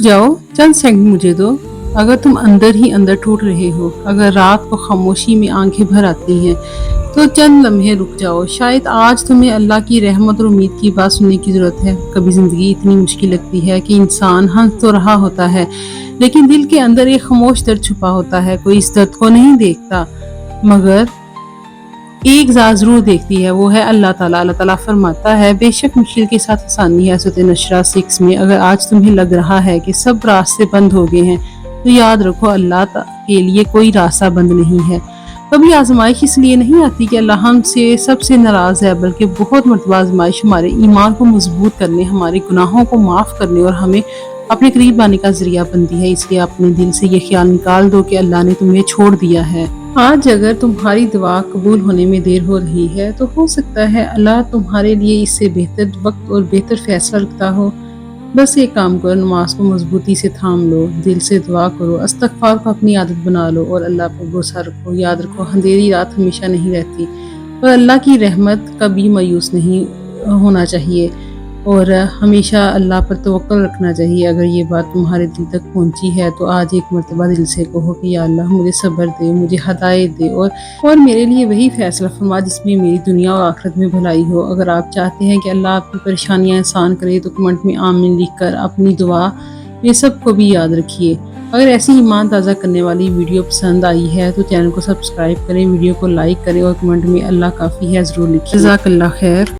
जाओ, चंद सेकंड मुझे दो। अगर तुम अंदर ही अंदर टूट रहे हो, अगर रात को खामोशी में आंखें भर आती हैं, तो चंद लम्हे रुक जाओ। शायद आज तुम्हें अल्लाह की रहमत और उम्मीद की बात सुनने की जरूरत है। कभी जिंदगी इतनी मुश्किल लगती है कि इंसान हंस तो रहा होता है, लेकिन दिल के अंदर एक खामोश दर्द छुपा होता है। कोई इस दर्द को नहीं देखता, मगर एक ज़ात ज़रूर देखती है, वो है अल्लाह ताला। अल्लाह ताला फरमाता है, बेशक मुश्किल के साथ आसानी है। सूरह नशरा 6 में। अगर आज तुम्हें लग रहा है कि सब रास्ते बंद हो गए हैं, तो याद रखो अल्लाह के लिए कोई रास्ता बंद नहीं है। कभी आजमाइश इसलिए नहीं आती कि अल्लाह हमसे सबसे नाराज़ है, बल्कि बहुत मरतबा आजमाइश हमारे ईमान को मजबूत करने, हमारे गुनाहों को माफ़ करने और हमें अपने करीब आने का जरिया बनती है। इसलिए अपने दिल से ये ख्याल निकाल दो कि अल्लाह ने तुम्हें छोड़ दिया है। आज अगर तुम्हारी दुआ कबूल होने में देर हो रही है, तो हो सकता है अल्लाह तुम्हारे लिए इससे बेहतर वक्त और बेहतर फैसला रखता हो। बस एक काम करो, नमाज को मजबूती से थाम लो, दिल से दुआ करो, इस्तग़फ़ार को अपनी आदत बना लो और अल्लाह पर भरोसा रखो। याद रखो, अंधेरी रात हमेशा नहीं रहती और अल्लाह की रहमत कभी मायूस नहीं होना चाहिए और हमेशा अल्लाह पर तवक्कुल रखना चाहिए। अगर ये बात तुम्हारे दिल तक पहुंची है, तो आज एक मरतबा दिल से कहो कि या अल्लाह मुझे सब्र दे, मुझे हदायत दे और मेरे लिए वही फैसला फरमा जिसमें मेरी दुनिया और आखिरत में भलाई हो। अगर आप चाहते हैं कि अल्लाह आपकी परेशानियां आसान करे, तो कमेंट में आमीन लिख कर अपनी दुआ ये सबको भी याद रखिए। अगर ऐसी ईमान ताज़ा करने वाली वीडियो पसंद आई है, तो चैनल को सब्सक्राइब करें, वीडियो को लाइक करें और कमेंट में अल्लाह काफ़ी है ज़रूर लिखिए। जज़ाकल्लाह खैर।